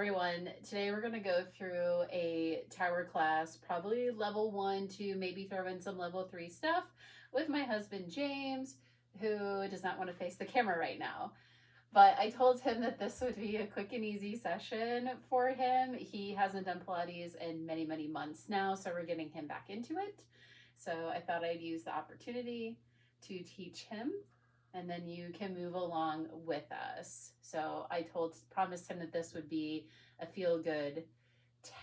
Everyone, today we're going to go through a tower class, probably level 1 to maybe throw in some level 3 stuff with my husband James, who does not want to face the camera right now. But I told him that this would be a quick and easy session for him. He hasn't done Pilates in many, many months now, so we're getting him back into it. So I thought I'd use the opportunity to teach him, and then you can move along with us. So I promised him that this would be a feel-good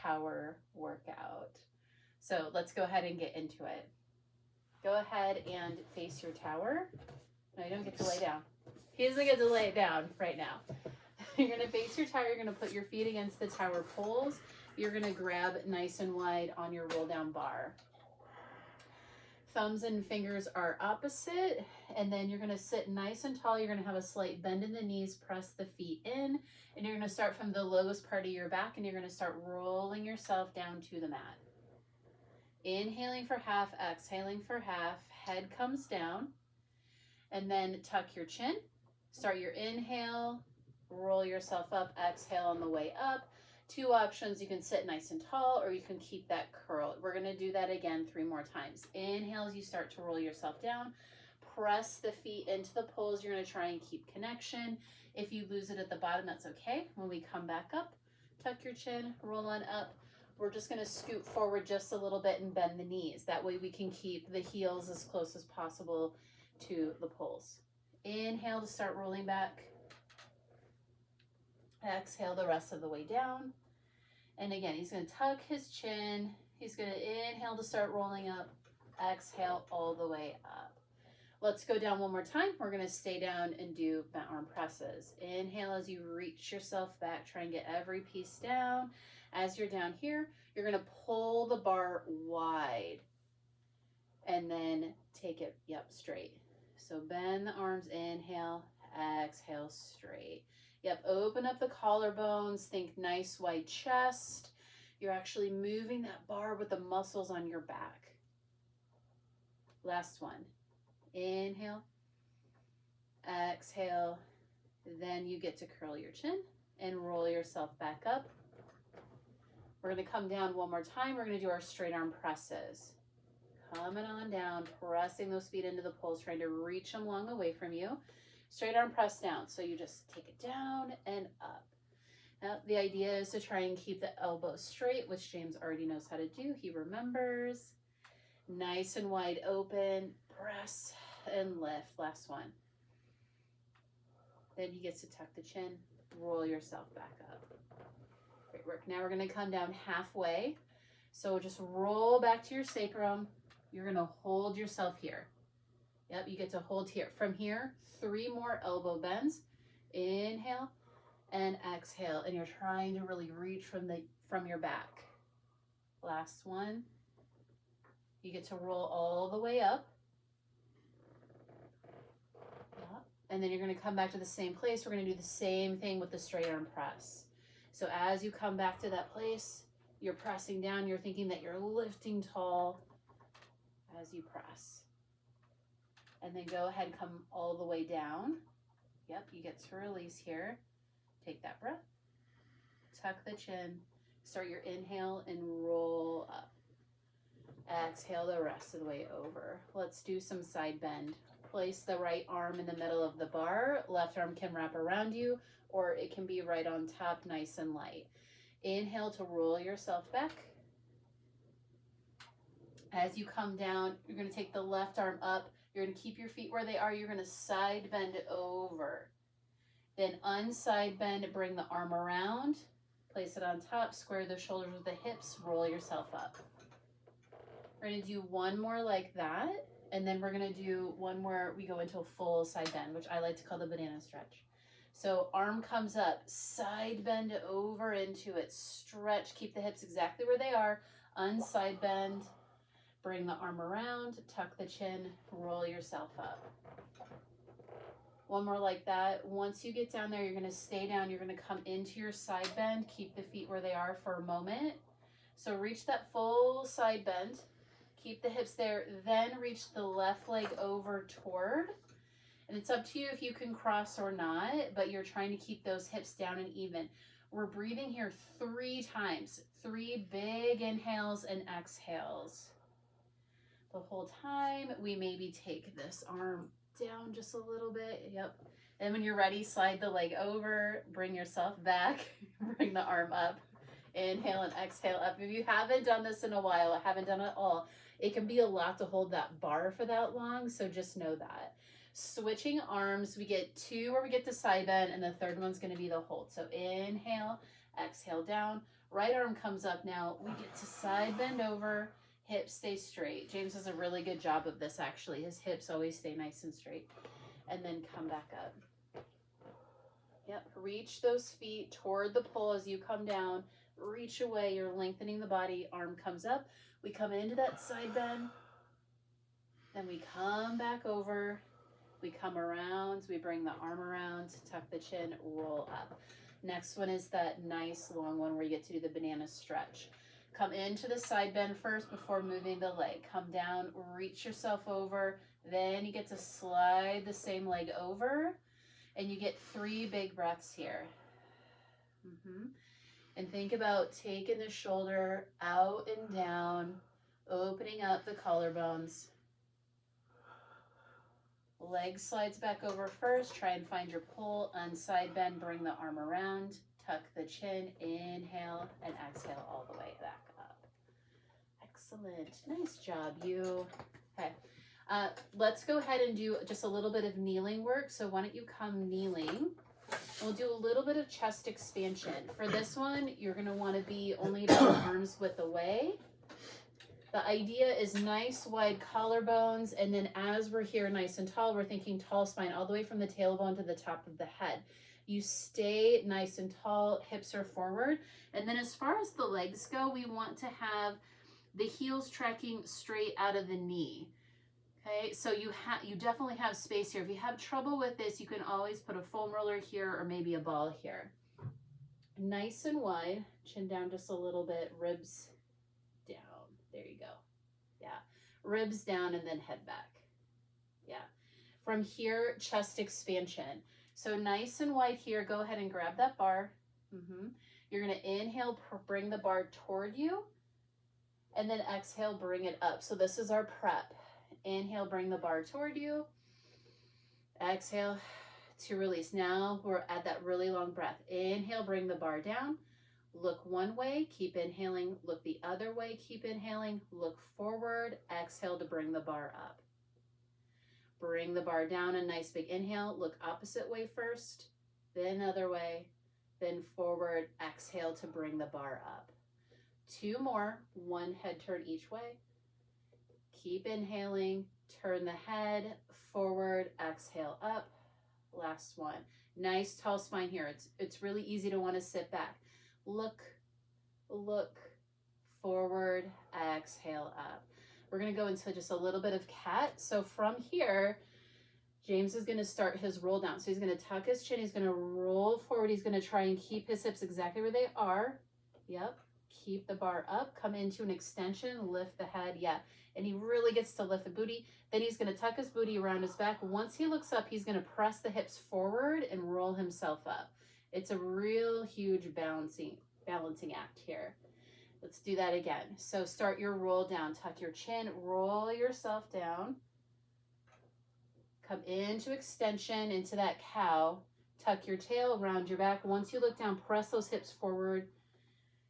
tower workout. So let's go ahead and get into it. Go ahead and face your tower. No, you don't get to lay down. He doesn't get to lay down right now. You're gonna face your tower, you're gonna put your feet against the tower poles. You're gonna grab nice and wide on your roll down bar. Thumbs and fingers are opposite, and then you're gonna sit nice and tall. You're gonna have a slight bend in the knees, press the feet in, and you're gonna start from the lowest part of your back, and you're gonna start rolling yourself down to the mat. Inhaling for half, exhaling for half, head comes down, and then tuck your chin. Start your inhale, roll yourself up, exhale on the way up. Two options, you can sit nice and tall or you can keep that curl. We're gonna do that again 3 more times. Inhale as you start to roll yourself down. Press the feet into the poles. You're gonna try and keep connection. If you lose it at the bottom, that's okay. When we come back up, tuck your chin, roll on up. We're just gonna scoot forward just a little bit and bend the knees. That way we can keep the heels as close as possible to the poles. Inhale to start rolling back. Exhale the rest of the way down. And again, he's going to tuck his chin. He's going to inhale to start rolling up. Exhale all the way up. Let's go down one more time. We're going to stay down and do bent arm presses. Inhale as you reach yourself back. Try and get every piece down. As you're down here, you're going to pull the bar wide and then take it, straight. So bend the arms, inhale, exhale, straight. Open up the collarbones, think nice wide chest. You're actually moving that bar with the muscles on your back. Last one. Inhale, exhale, then you get to curl your chin and roll yourself back up. We're going to come down one more time. We're going to do our straight arm presses. Coming on down, pressing those feet into the poles, trying to reach them long away from you. Straight arm press down, so you just take it down and up. Now, the idea is to try and keep the elbows straight, which James already knows how to do. He remembers. Nice and wide open, press and lift. Last one. Then he gets to tuck the chin, roll yourself back up. Great work. Now we're going to come down halfway. So just roll back to your sacrum. You're going to hold yourself here. You get to hold here. From here, 3 more elbow bends. Inhale and exhale. And you're trying to really reach from your back. Last one. You get to roll all the way up. And then you're going to come back to the same place. We're going to do the same thing with the straight arm press. So as you come back to that place, you're pressing down. You're thinking that you're lifting tall as you press. And then go ahead and come all the way down. You get to release here. Take that breath. Tuck the chin. Start your inhale and roll up. Exhale the rest of the way over. Let's do some side bend. Place the right arm in the middle of the bar. Left arm can wrap around you, or it can be right on top, nice and light. Inhale to roll yourself back. As you come down, you're going to take the left arm up. You're going to keep your feet where they are. You're going to side bend over. Then unside bend, bring the arm around. Place it on top, square the shoulders with the hips, roll yourself up. We're going to do one more like that. And then we're going to do one more. We go into a full side bend, which I like to call the banana stretch. So arm comes up, side bend over into it, stretch, keep the hips exactly where they are, unside bend. Bring the arm around, tuck the chin, roll yourself up. One more like that. Once you get down there, you're going to stay down. You're going to come into your side bend. Keep the feet where they are for a moment. So reach that full side bend. Keep the hips there. Then reach the left leg over toward. And it's up to you if you can cross or not, but you're trying to keep those hips down and even. We're breathing here 3 times. 3 big inhales and exhales. The whole time, we maybe take this arm down just a little bit. Yep. And when you're ready, slide the leg over, bring yourself back, bring the arm up. Inhale and exhale up. If you haven't done this in a while, I haven't done it all, it can be a lot to hold that bar for that long, so just know that. Switching arms, we get 2 where we get the side bend, and the third one's going to be the hold. So inhale, exhale down. Right arm comes up now. We get to side bend over, hips stay straight. James does a really good job of this, actually. His hips always stay nice and straight. And then come back up. Yep, reach those feet toward the pole as you come down. Reach away, you're lengthening the body. Arm comes up. We come into that side bend. Then we come back over. We come around. We bring the arm around, tuck the chin, roll up. Next one is that nice long one where you get to do the banana stretch. Come into the side bend first before moving the leg. Come down, reach yourself over. Then you get to slide the same leg over. And you get 3 big breaths here. And think about taking the shoulder out and down, opening up the collarbones. Leg slides back over first. Try and find your pull. Unside bend, bring the arm around. Tuck the chin. Inhale and exhale all the way back up. Excellent. Nice job, you. Okay. Let's go ahead and do just a little bit of kneeling work. So why don't you come kneeling? We'll do a little bit of chest expansion. For this one, you're going to want to be only about arms width away. The idea is nice wide collarbones, and then as we're here nice and tall, we're thinking tall spine all the way from the tailbone to the top of the head. You stay nice and tall, hips are forward. And then as far as the legs go, we want to have the heels tracking straight out of the knee. Okay, so you definitely have space here. If you have trouble with this, you can always put a foam roller here or maybe a ball here. Nice and wide, chin down just a little bit, ribs down. There you go. Yeah, ribs down and then head back. Yeah. From here, chest expansion. So nice and wide here. Go ahead and grab that bar. You're going to inhale, bring the bar toward you, and then exhale, bring it up. So this is our prep. Inhale, bring the bar toward you. Exhale to release. Now we're at that really long breath. Inhale, bring the bar down. Look one way, keep inhaling. Look the other way, keep inhaling. Look forward. Exhale to bring the bar up. Bring the bar down, a nice big inhale. Look opposite way first, then other way, then forward. Exhale to bring the bar up. 2 more, 1 head turn each way. Keep inhaling, turn the head, forward, exhale up. Last one. Nice tall spine here. It's really easy to want to sit back. Look, forward, exhale up. We're going to go into just a little bit of cat. So from here, James is going to start his roll down. So he's going to tuck his chin. He's going to roll forward. He's going to try and keep his hips exactly where they are. Yep. Keep the bar up. Come into an extension. Lift the head. Yeah. And he really gets to lift the booty. Then he's going to tuck his booty around his back. Once he looks up, he's going to press the hips forward and roll himself up. It's a real huge balancing act here. Let's do that again. So start your roll down. Tuck your chin. Roll yourself down. Come into extension, into that cow. Tuck your tail around your back. Once you look down, press those hips forward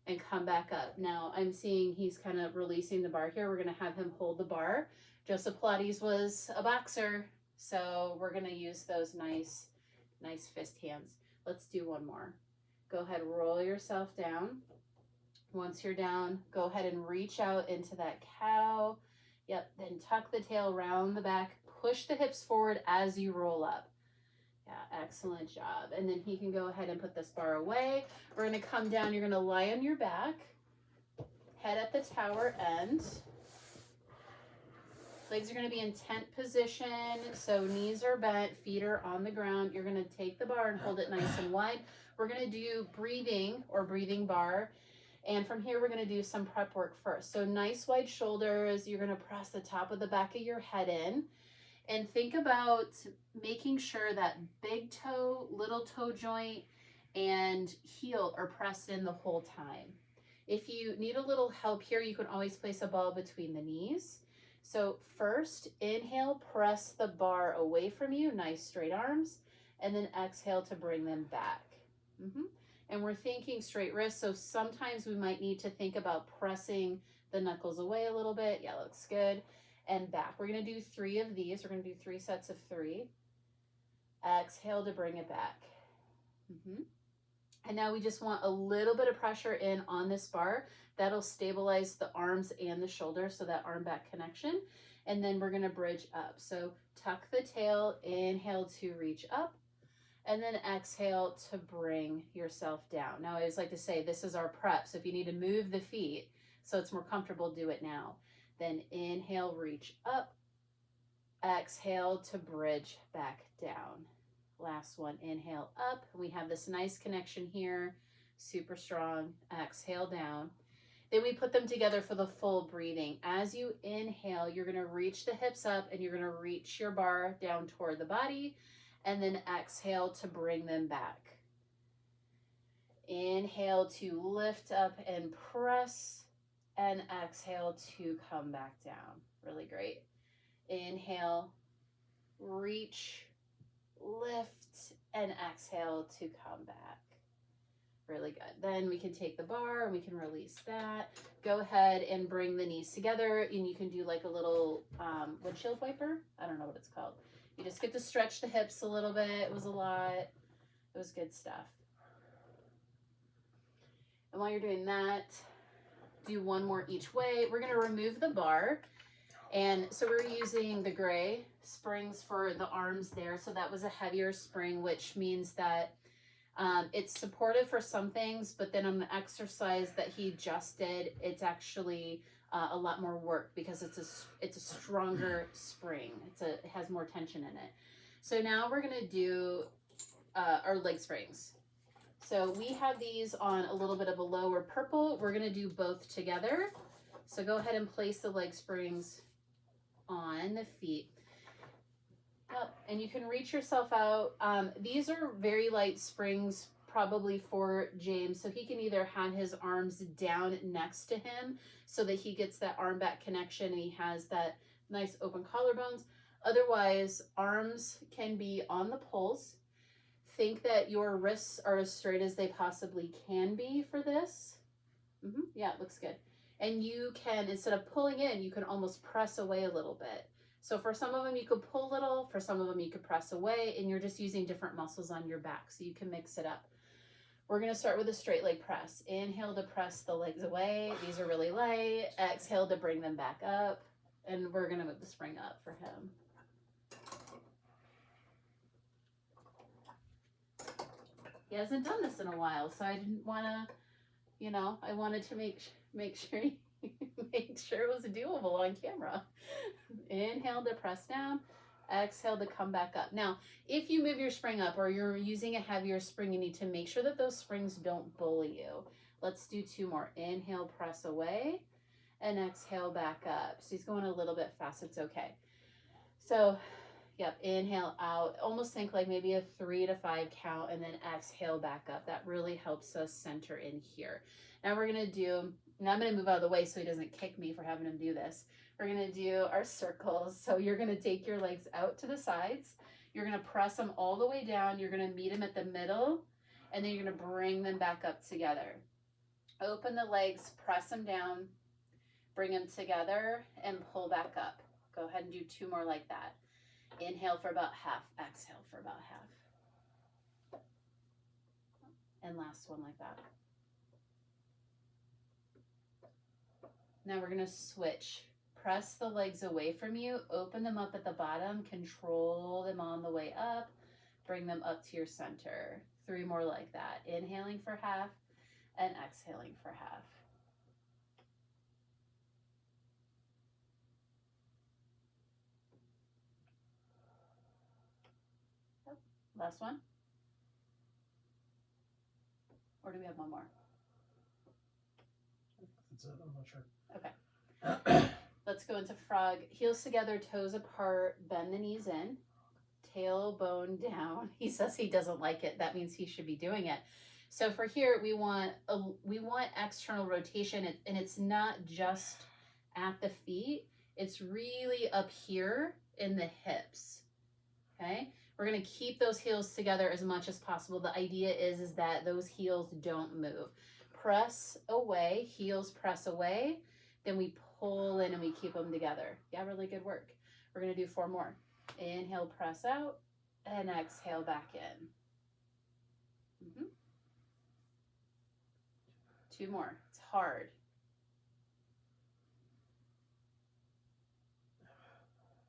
and come back up. Now I'm seeing he's kind of releasing the bar here. We're going to have him hold the bar. Joseph Pilates was a boxer, so we're going to use those nice fist hands. Let's do one more. Go ahead, roll yourself down. Once you're down, go ahead and reach out into that cow. Yep, then tuck the tail around the back. Push the hips forward as you roll up. Yeah, excellent job. And then he can go ahead and put this bar away. We're going to come down. You're going to lie on your back. Head at the tower end. Legs are going to be in tent position. So knees are bent, feet are on the ground. You're going to take the bar and hold it nice and wide. We're going to do breathing or breathing bar. And from here, we're going to do some prep work first. So nice wide shoulders. You're going to press the top of the back of your head in. And think about making sure that big toe, little toe joint, and heel or press in the whole time. If you need a little help here, you can always place a ball between the knees. So first, inhale, press the bar away from you, nice straight arms, and then exhale to bring them back. And we're thinking straight wrists, so sometimes we might need to think about pressing the knuckles away a little bit. Yeah, looks good. And back. We're going to do 3 of these. We're going to do 3 sets of 3. Exhale to bring it back. And now we just want a little bit of pressure in on this bar. That'll stabilize the arms and the shoulders, so that arm back connection. And then we're going to bridge up. So tuck the tail, inhale to reach up, and then exhale to bring yourself down. Now I always like to say this is our prep. So if you need to move the feet so it's more comfortable, do it now. Then inhale, reach up, exhale to bridge back down. Last one, inhale up. We have this nice connection here, super strong. Exhale down. Then we put them together for the full breathing. As you inhale, you're going to reach the hips up and you're going to reach your bar down toward the body, and then exhale to bring them back. Inhale to lift up and press, and exhale to come back down. Really great. Inhale, reach, lift, and exhale to come back. Really good. Then we can take the bar and we can release that. Go ahead and bring the knees together, and you can do like a little windshield wiper. I don't know what it's called. You just get to stretch the hips a little bit. It was a lot. It was good stuff. And while you're doing that, do 1 more each way. We're going to remove the bar. And so we're using the gray springs for the arms there. So that was a heavier spring, which means that it's supportive for some things, but then on the exercise that he just did, it's actually a lot more work because it's a stronger spring. It has more tension in it. So now we're going to do our leg springs. So we have these on a little bit of a lower purple. We're going to do both together. So go ahead and place the leg springs on the feet. And you can reach yourself out. These are very light springs, probably for James, so he can either have his arms down next to him so that he gets that arm back connection and he has that nice open collarbones. Otherwise, arms can be on the poles. Think that your wrists are as straight as they possibly can be for this. Yeah, it looks good. And you can, instead of pulling in, you can almost press away a little bit. So for some of them, you could pull a little. For some of them, you could press away, and you're just using different muscles on your back, so you can mix it up. We're going to start with a straight leg press. Inhale to press the legs away. These are really light. Exhale to bring them back up, and we're going to move the spring up for him. He hasn't done this in a while, so I didn't want to, I wanted to make sure make sure it was doable on camera. Inhale to press down, exhale to come back up. Now, if you move your spring up or you're using a heavier spring, you need to make sure that those springs don't bully you. Let's do 2 more. Inhale, press away, and exhale back up. So he's going a little bit fast. It's okay. So, yep, inhale out. Almost think like maybe a 3 to 5 count, and then exhale back up. That really helps us center in here. Now we're going to do, now I'm going to move out of the way so he doesn't kick me for having him do this. We're going to do our circles. So you're going to take your legs out to the sides. You're going to press them all the way down. You're going to meet them at the middle, and then you're going to bring them back up together. Open the legs, press them down, bring them together, and pull back up. Go ahead and do 2 more like that. Inhale for about half, exhale for about half. And last one like that. Now we're going to switch. Press the legs away from you, open them up at the bottom, control them on the way up, bring them up to your center. 3 more like that. Inhaling for half and exhaling for half. Last one? Or do we have one more? That's it, I'm not sure. Okay. Let's go into frog. Heels together, toes apart, bend the knees in. tailbone down. He says he doesn't like it. That means he should be doing it. So for here, we want external rotation, and it's not just at the feet. It's really up here in the hips. Okay, we're gonna keep those heels together as much as possible. The idea is that those heels don't move. Press away, heels press away, then we pull in and we keep them together. Yeah, really good work. We're gonna do 4 more. Inhale, press out, and exhale back in. 2 more. It's hard.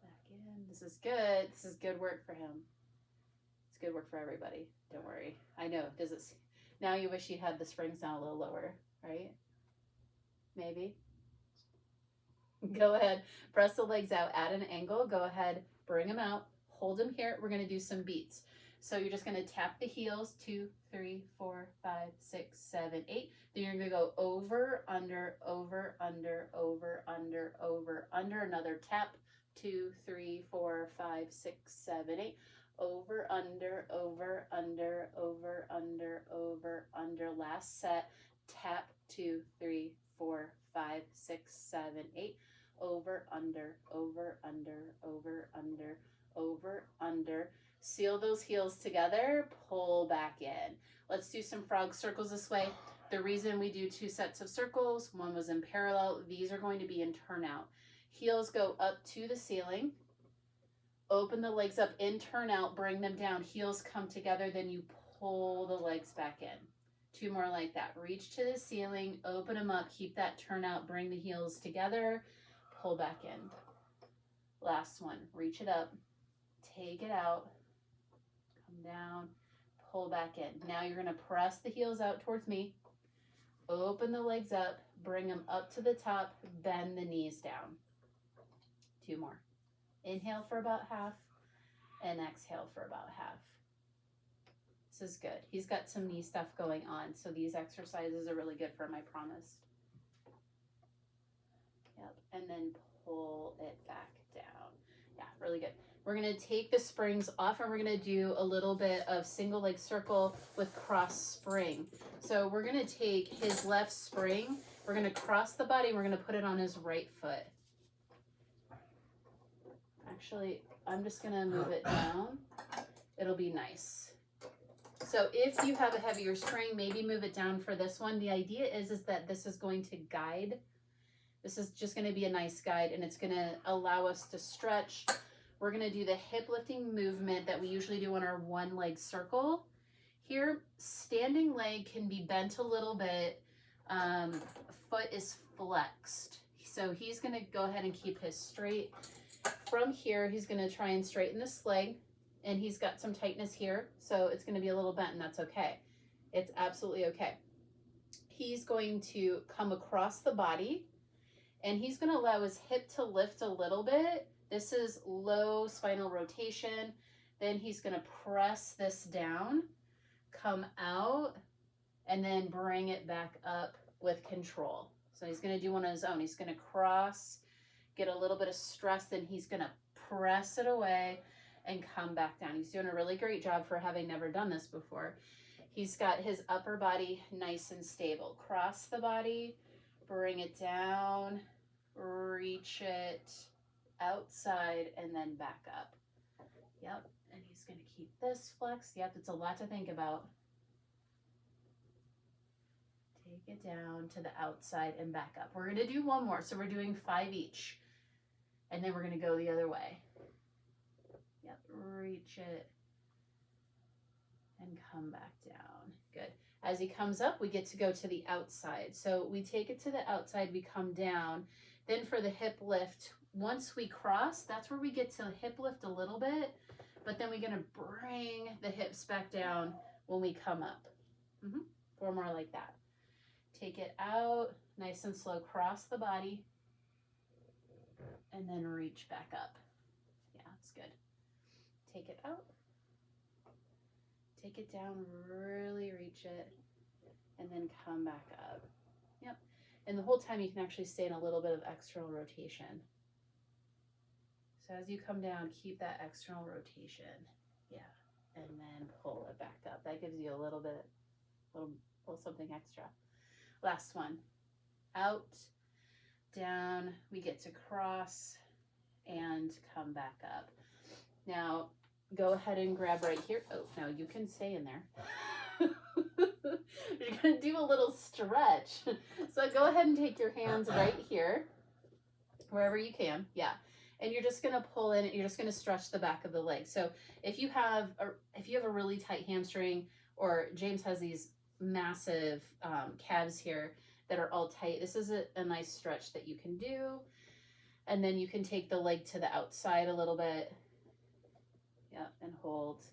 Back in. This is good. This is good work for him. It's good work for everybody. Don't worry. I know. Does it? Now you wish you had the springs down a little lower, right? Maybe. Go ahead. Press the legs out at an angle. Go ahead. Bring them out. Hold them here. We're going to do some beats. So you're just going to tap the heels. 2, 3, 4, 5, 6, 7, 8. Then you're going to go over, under, over, under, over, under, over, under. Another tap. 2, 3, 4, 5, 6, 7, 8. Over, under, over, under, over, under, over, under. Last set. Tap. 2, 3, 4, 5, 6, 7, 8. Over, under, over, under, over, under, over, under. Seal those heels together, pull back in. Let's do some frog circles this way. The reason we do 2 sets of circles, one was in parallel, these are going to be in turnout. Heels go up to the ceiling. Open the legs up in turnout, bring them down. Heels come together, then you pull the legs back in. 2 more like that. Reach to the ceiling, open them up, keep that turnout, bring the heels together, pull back in. Last one. Reach it up, take it out, come down, pull back in. Now you're going to press the heels out towards me, open the legs up, bring them up to the top, bend the knees down. 2 more. Inhale for about half and exhale for about half. This is good. He's got some knee stuff going on, so these exercises are really good for him, I promise. Yep, and then pull it back down. Yeah, really good. We're going to take the springs off and we're going to do a little bit of single leg circle with cross spring. So we're going to take his left spring, we're going to cross the body, and we're going to put it on his right foot. Actually, I'm just going to move it down. It'll be nice. So if you have a heavier spring, maybe move it down for this one. The idea is that this is going to guide. This is just going to be a nice guide, and it's going to allow us to stretch. We're going to do the hip lifting movement that we usually do on our 1 leg circle. Here, standing leg can be bent a little bit. Foot is flexed. So he's going to go ahead and keep his straight. From here, he's going to try and straighten this leg, and he's got some tightness here, so it's going to be a little bent, and that's okay. It's absolutely okay. He's going to come across the body, and he's going to allow his hip to lift a little bit. This is low spinal rotation. Then he's going to press this down, come out, and then bring it back up with control. So he's going to do one on his own. He's going to cross, get a little bit of stress, then he's going to press it away and come back down. He's doing a really great job for having never done this before. He's got his upper body nice and stable. Cross the body, bring it down, reach it outside, and then back up. Yep, and he's going to keep this flexed. Yep, it's a lot to think about. Take it down to the outside and back up. We're going to do 1 more, so we're doing 5 each. And then we're going to go the other way. Yep, reach it and come back down. Good. As he comes up, we get to go to the outside. So we take it to the outside, we come down. Then for the hip lift, once we cross, that's where we get to hip lift a little bit, but then we're going to bring the hips back down when we come up. 4 more like that. Take it out, nice and slow, cross the body, and then reach back up. Yeah, that's good. Take it out, take it down, really reach it, and then come back up. Yep. And the whole time you can actually stay in a little bit of external rotation. So as you come down, keep that external rotation. Yeah. And then pull it back up. That gives you a little something extra. Last one. Out, down, we get to cross and come back up. Now, go ahead and grab right here. Oh, no, you can stay in there. You're going to do a little stretch. So go ahead and take your hands right here, wherever you can. Yeah. And you're just going to pull in, you're just going to stretch the back of the leg. So if you have a really tight hamstring, or James has these massive calves here that are all tight, this is a nice stretch that you can do. And then you can take the leg to the outside a little bit. Yeah, and hold.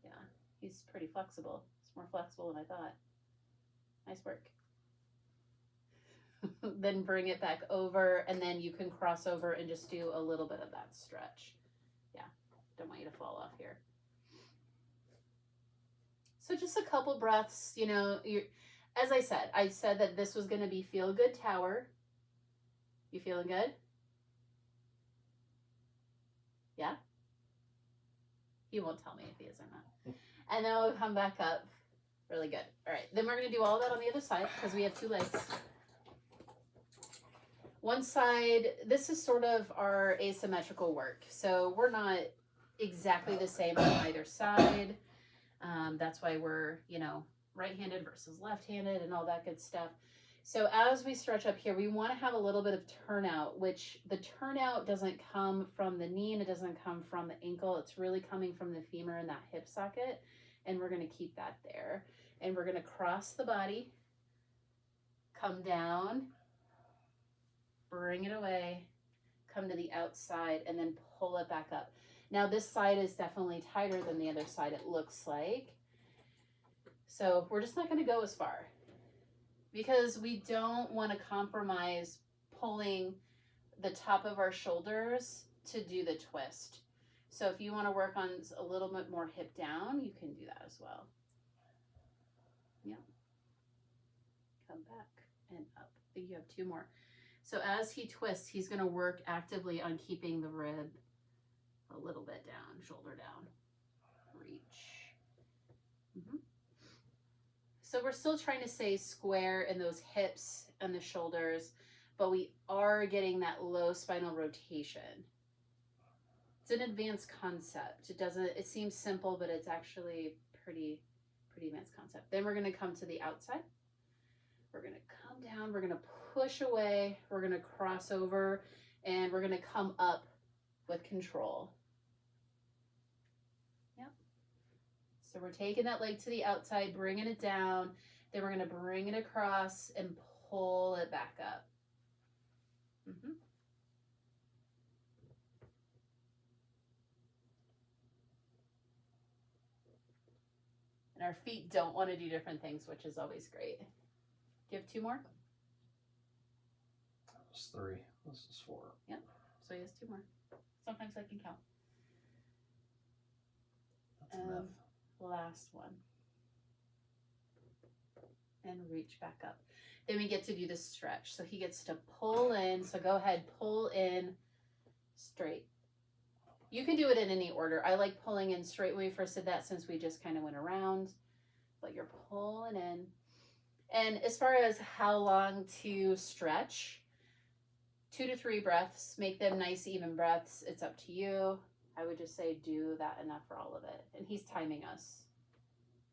Yeah, he's pretty flexible. It's more flexible than I thought. Nice work. Then bring it back over, and then you can cross over and just do a little bit of that stretch. Yeah, don't want you to fall off here. So just a couple breaths, you know, as I said that this was going to be feel good tower. You feeling good? Yeah? He won't tell me if he is or not. And then we'll come back up. Really good. All right, then we're going to do all that on the other side because we have two legs. One side, this is sort of our asymmetrical work. So we're not exactly the same on either side. That's why we're, you know, right-handed versus left-handed and all that good stuff. So as we stretch up here, we want to have a little bit of turnout, which the turnout doesn't come from the knee and it doesn't come from the ankle. It's really coming from the femur and that hip socket. And we're going to keep that there. And we're going to cross the body, come down, bring it away, come to the outside, and then pull it back up. Now this side is definitely tighter than the other side, it looks like. So we're just not going to go as far because we don't want to compromise pulling the top of our shoulders to do the twist. So if you want to work on a little bit more hip down, you can do that as well. Yeah. Come back and up. I think you have two more. So as he twists, he's going to work actively on keeping the rib a little bit down, shoulder down. Reach. So we're still trying to stay square in those hips and the shoulders, but we are getting that low spinal rotation. It's an advanced concept. It seems simple, but it's actually pretty advanced concept. Then we're going to come to the outside. We're going to come down, we're going to push away, we're going to cross over, and we're going to come up with control. Yep. So we're taking that leg to the outside, bringing it down, then we're going to bring it across and pull it back up. And our feet don't want to do different things, which is always great. Do you have two more? That was 3. This is 4. Yep. So he has 2 more. Sometimes I can count. That's enough. Last one. And reach back up. Then we get to do the stretch. So he gets to pull in. So go ahead, pull in straight. You can do it in any order. I like pulling in straight when we first did that since we just kind of went around. But you're pulling in. And as far as how long to stretch, 2 to 3 breaths. Make them nice, even breaths. It's up to you. I would just say do that enough for all of it. And he's timing us.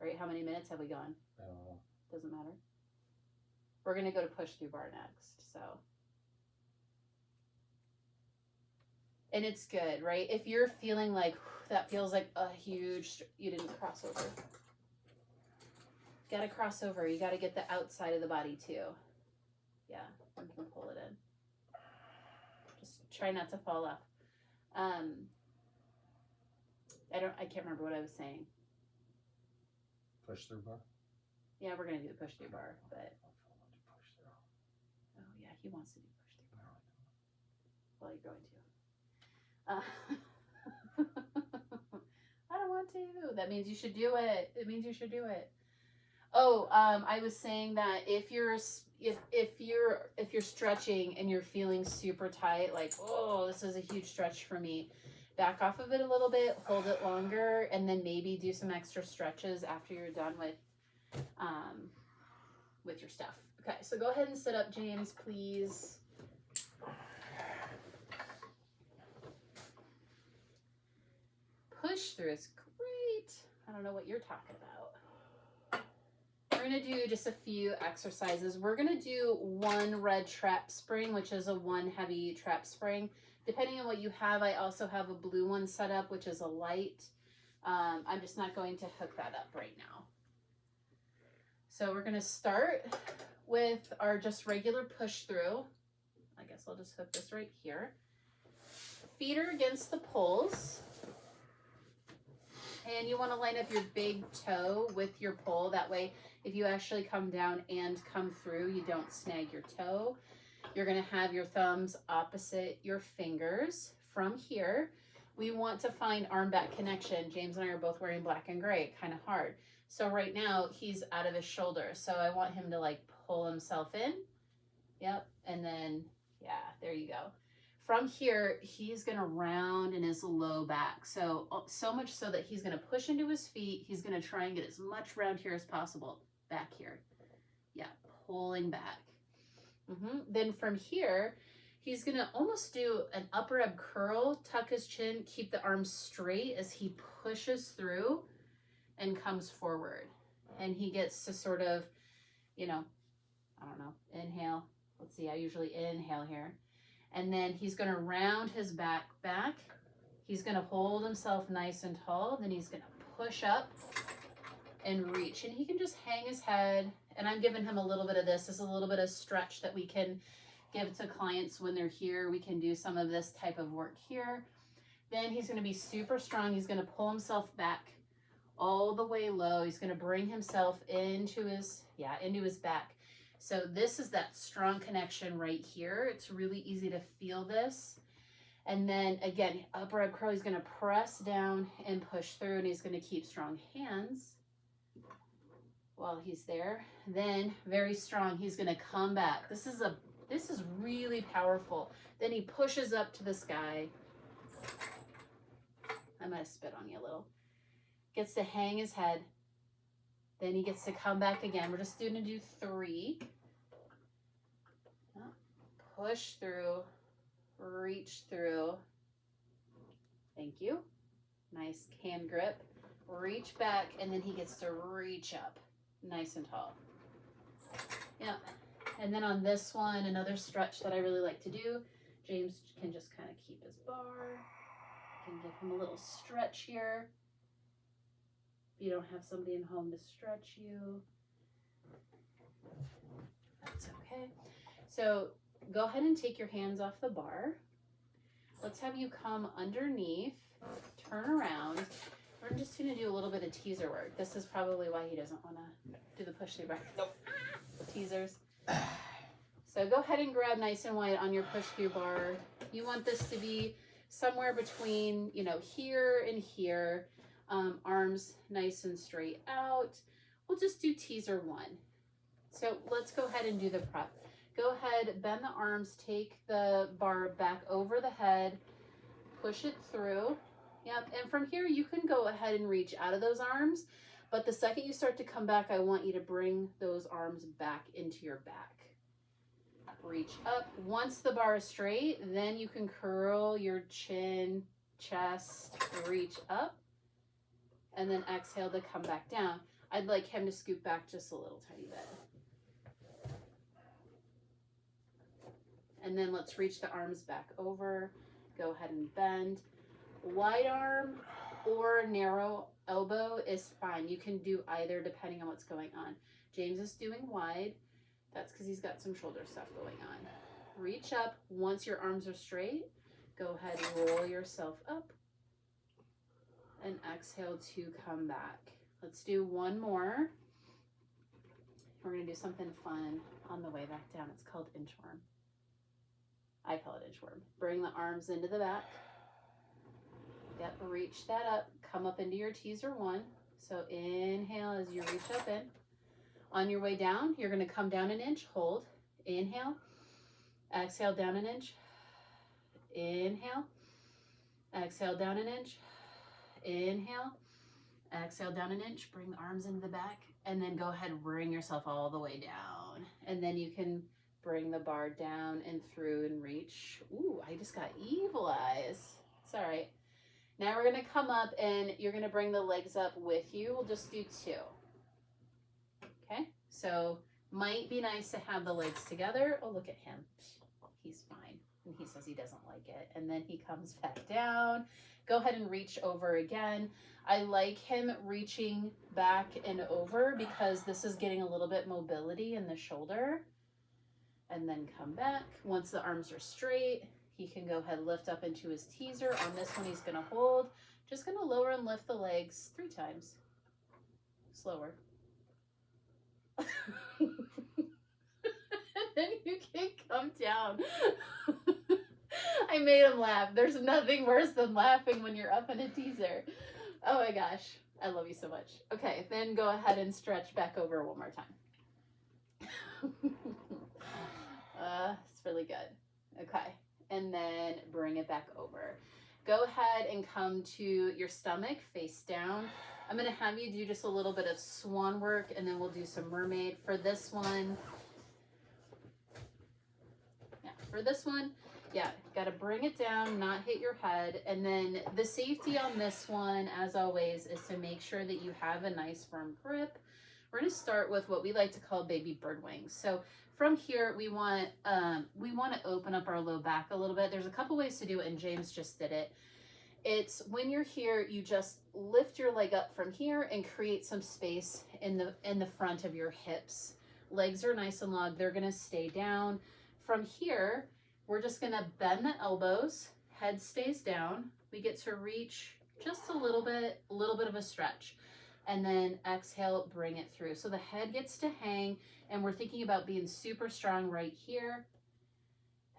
Right? How many minutes have we gone? I don't know. Doesn't matter. We're going to go to push through bar next. So. And it's good, right? If you're feeling like that feels like a huge, you didn't cross over. Got to cross over. You got to get the outside of the body too. Yeah, you can pull it in. Just try not to fall off. I can't remember what I was saying. Push through bar? Yeah, we're gonna do the push through bar, but Push through. oh yeah, he wants to do push through bar. Well, you're going to. I don't want to. That means you should do it. It means you should do it. Oh, I was saying that if you're stretching and you're feeling super tight, like, oh, this is a huge stretch for me, back off of it a little bit, hold it longer, and then maybe do some extra stretches after you're done with your stuff. Okay, so go ahead and sit up, James, please. Push through is great. I don't know what you're talking about. We're going to do just a few exercises. We're going to do one red trap spring, which is a one heavy trap spring. Depending on what you have, I also have a blue one set up, which is a light. I'm just not going to hook that up right now. So we're going to start with our just regular push through. I guess I'll just hook this right here. Feet are against the poles. And you want to line up your big toe with your pole. That way, if you actually come down and come through, you don't snag your toe. You're going to have your thumbs opposite your fingers. From here, we want to find arm back connection. James and I are both wearing black and gray, kind of hard. So right now, he's out of his shoulder. So I want him to like pull himself in. Yep. And then, yeah, there you go. From here, he's going to round in his low back. So much so that he's going to push into his feet. He's going to try and get as much round here as possible. Back here. Yeah, pulling back. Then from here, he's going to almost do an upper ab curl, tuck his chin, keep the arms straight as he pushes through and comes forward. And he gets to sort of, I don't know, inhale. Let's see, I usually inhale here. And then he's going to round his back. He's going to hold himself nice and tall. Then he's going to push up and reach. And he can just hang his head. And I'm giving him a little bit of this. This is a little bit of stretch that we can give to clients when they're here. We can do some of this type of work here. Then he's going to be super strong. He's going to pull himself back all the way low. He's going to bring himself into his back. So this is that strong connection right here. It's really easy to feel this. And then again, upper ab curl, he's going to press down and push through, and he's going to keep strong hands while he's there. Then very strong, he's going to come back. This is really powerful. Then he pushes up to the sky. I might have spit on you a little. Gets to hang his head. Then he gets to come back again. We're just going to do 3. Push through, reach through. Thank you. Nice hand grip. Reach back, and then he gets to reach up nice and tall. Yeah. And then on this one, another stretch that I really like to do, James can just kind of keep his bar. Can give him a little stretch here. If you don't have somebody in home to stretch you, that's okay. So go ahead and take your hands off the bar. Let's have you come underneath, turn around. We're just going to do a little bit of teaser work. This is probably why he doesn't want to do the push through bar. Nope. Teasers. So go ahead and grab nice and wide on your push through bar. You want this to be somewhere between, here and here. Arms nice and straight out. We'll just do teaser 1. So let's go ahead and do the prep. Go ahead, bend the arms, take the bar back over the head, push it through. Yep, and from here you can go ahead and reach out of those arms, but the second you start to come back, I want you to bring those arms back into your back. Reach up. Once the bar is straight, then you can curl your chin, chest, reach up, and then exhale to come back down. I'd like him to scoot back just a little tiny bit. And then let's reach the arms back over. Go ahead and bend. Wide arm or narrow elbow is fine. You can do either depending on what's going on. James is doing wide. That's because he's got some shoulder stuff going on. Reach up. Once your arms are straight, go ahead and roll yourself up. And exhale to come back. Let's do one more. We're going to do something fun on the way back down. It's called inchworm. I call it inchworm. Bring the arms into the back. Yep, reach that up. Come up into your teaser 1. So inhale as you reach up in. On your way down, you're going to come down an inch, hold, inhale, exhale down an inch, inhale, exhale down an inch, inhale, exhale down an inch, bring arms into the back, and then go ahead and bring yourself all the way down. And then you can bring the bar down and through and reach. Ooh, I just got evil eyes. It's all right. Now we're gonna come up and you're gonna bring the legs up with you. We'll just do 2. Okay, so might be nice to have the legs together. Oh, look at him. He's fine. And he says he doesn't like it. And then he comes back down. Go ahead and reach over again. I like him reaching back and over because this is getting a little bit mobility in the shoulder. And then come back. Once the arms are straight, he can go ahead and lift up into his teaser. On this one, he's gonna hold. Just gonna lower and lift the legs 3 times. Slower. And then you can come down. I made him laugh. There's nothing worse than laughing when you're up in a teaser. Oh my gosh. I love you so much. Okay, then go ahead and stretch back over one more time. It's really good. Okay, and then bring it back over. Go ahead and come to your stomach, face down. I'm gonna have you do just a little bit of swan work and then we'll do some mermaid. For this one, gotta bring it down, not hit your head. And then the safety on this one, as always, is to make sure that you have a nice firm grip. We're gonna start with what we like to call baby bird wings. So from here, we want to open up our low back a little bit. There's a couple ways to do it, and James just did it. It's when you're here, you just lift your leg up from here and create some space in the front of your hips. Legs are nice and long. They're gonna stay down. From here, we're just gonna bend the elbows. Head stays down. We get to reach just a little bit of a stretch. And then exhale, bring it through. So the head gets to hang, and we're thinking about being super strong right here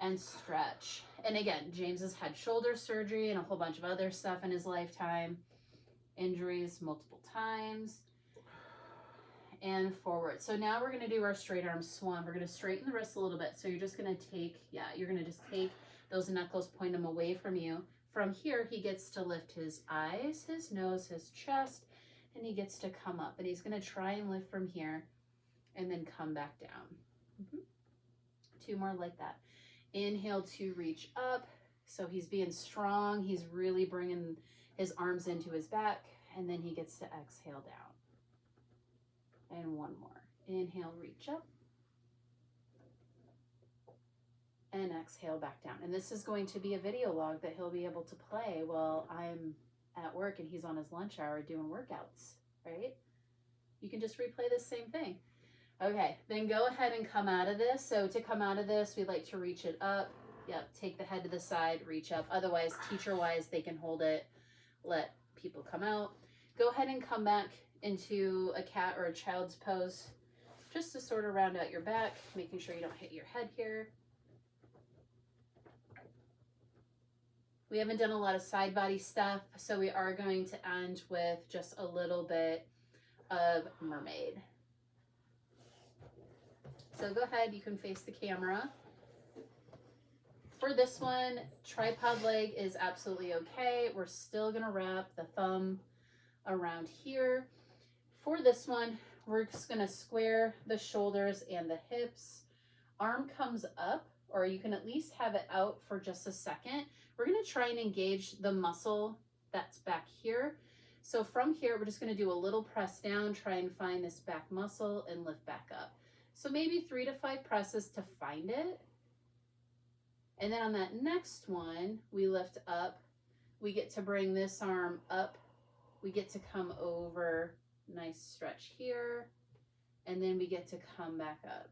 and stretch. And again, James has had shoulder surgery and a whole bunch of other stuff in his lifetime, injuries multiple times, and forward. So now we're gonna do our straight arm swan. We're gonna straighten the wrists a little bit. So you're just gonna take, you're gonna just take those knuckles, point them away from you. From here, he gets to lift his eyes, his nose, his chest, and he gets to come up. And he's gonna try and lift from here and then come back down. 2 more like that. Inhale to reach up. So he's being strong. He's really bringing his arms into his back. And then he gets to exhale down. And 1 more. Inhale, reach up. And exhale back down. And this is going to be a video log that he'll be able to play while I'm at work and he's on his lunch hour doing workouts, right? You can just replay the same thing. Okay, then go ahead and come out of this. So to come out of this, we like to reach it up. Yep, take the head to the side, reach up. Otherwise, teacher-wise, they can hold it, let people come out. Go ahead and come back into a cat or a child's pose, just to sort of round out your back, making sure you don't hit your head here. We haven't done a lot of side body stuff, so we are going to end with just a little bit of mermaid. So go ahead, you can face the camera. For this one, tripod leg is absolutely okay. We're still gonna wrap the thumb around here. For this one, we're just gonna square the shoulders and the hips. Arm comes up, or you can at least have it out for just a second. We're gonna try and engage the muscle that's back here. So from here, we're just gonna do a little press down, try and find this back muscle and lift back up. So maybe 3 to 5 presses to find it. And then on that next one, we lift up. We get to bring this arm up. We get to come over, nice stretch here. And then we get to come back up.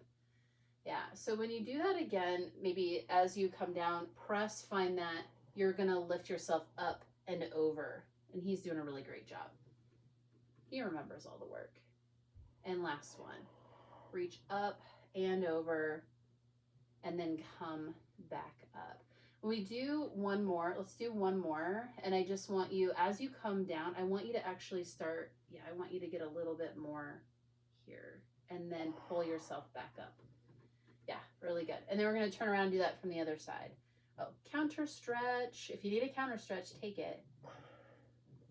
Yeah, so when you do that again, maybe as you come down, press, find that you're gonna lift yourself up and over. And he's doing a really great job. He remembers all the work. And last one, reach up and over, and then come back up. When we do one more, let's do one more. And I just want you, as you come down, I want you to actually start, I want you to get a little bit more here. and then pull yourself back up. Yeah, really good. And then we're going to turn around and do that from the other side. Oh, counter stretch. If you need a counter stretch, take it.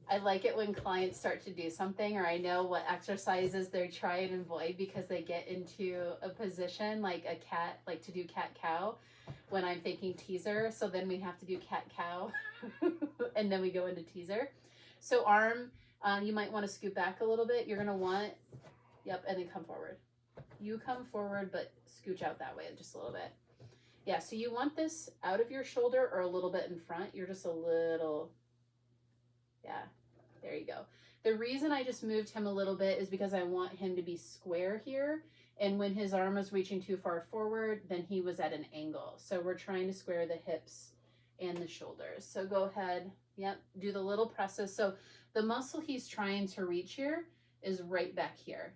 I like it when clients start to do something, or I know what exercises they try and avoid because they get into a position like a cat, like to do cat cow when I'm thinking teaser. So then we have to do cat cow and then we go into teaser. So arm, you might want to scoot back a little bit. You're going to want, yep, and then come forward. You come forward, but scooch out that way just a little bit. Yeah, so you want this out of your shoulder or a little bit in front. You're just a little, yeah, there you go. The reason I just moved him a little bit is because I want him to be square here. And when his arm was reaching too far forward, then he was at an angle. So we're trying to square the hips and the shoulders. So go ahead, yep, do the little presses. So the muscle he's trying to reach here is right back here.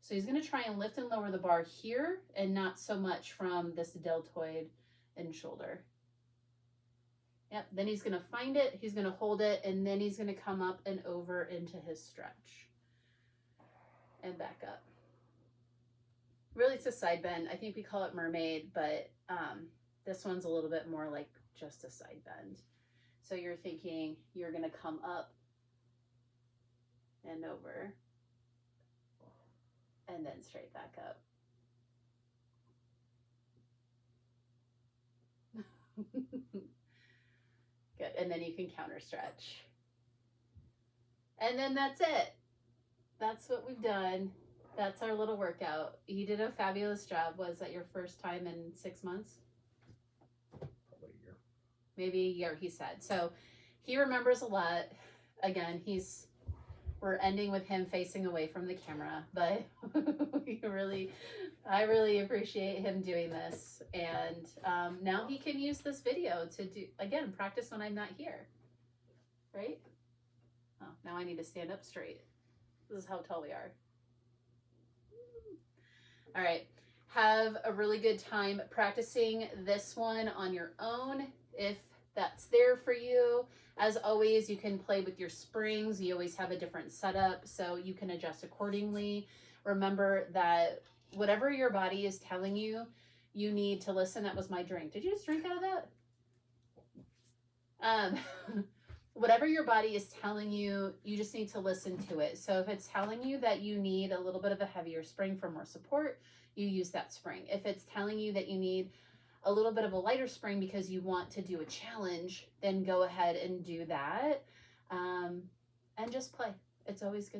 So he's going to try and lift and lower the bar here and not so much from this deltoid and shoulder. Yep, then he's going to find it, he's going to hold it, and then he's going to come up and over into his stretch. And back up. Really, it's a side bend. I think we call it mermaid, but this one's a little bit more like just a side bend. So you're thinking you're going to come up and over. And then straight back up. Good. And then you can counter stretch. And then that's it. That's what we've done. That's our little workout. You did a fabulous job. Was that your first time in 6 months? Probably a year. Maybe a year, he said. So he remembers a lot. Again, we're ending with him facing away from the camera, but I really appreciate him doing this. And now he can use this video to do, again, practice when I'm not here, right? Oh, now I need to stand up straight. This is how tall we are. All right, have a really good time practicing this one on your own if that's there for you. As always, you can play with your springs. You always have a different setup, so you can adjust accordingly. Remember that whatever your body is telling you, you need to listen. That was my drink. Did you just drink out of that? Whatever your body is telling you, you just need to listen to it. So if it's telling you that you need a little bit of a heavier spring for more support, you use that spring. If it's telling you that you need a little bit of a lighter spring because you want to do a challenge, then go ahead and do that. And just play. It's always good.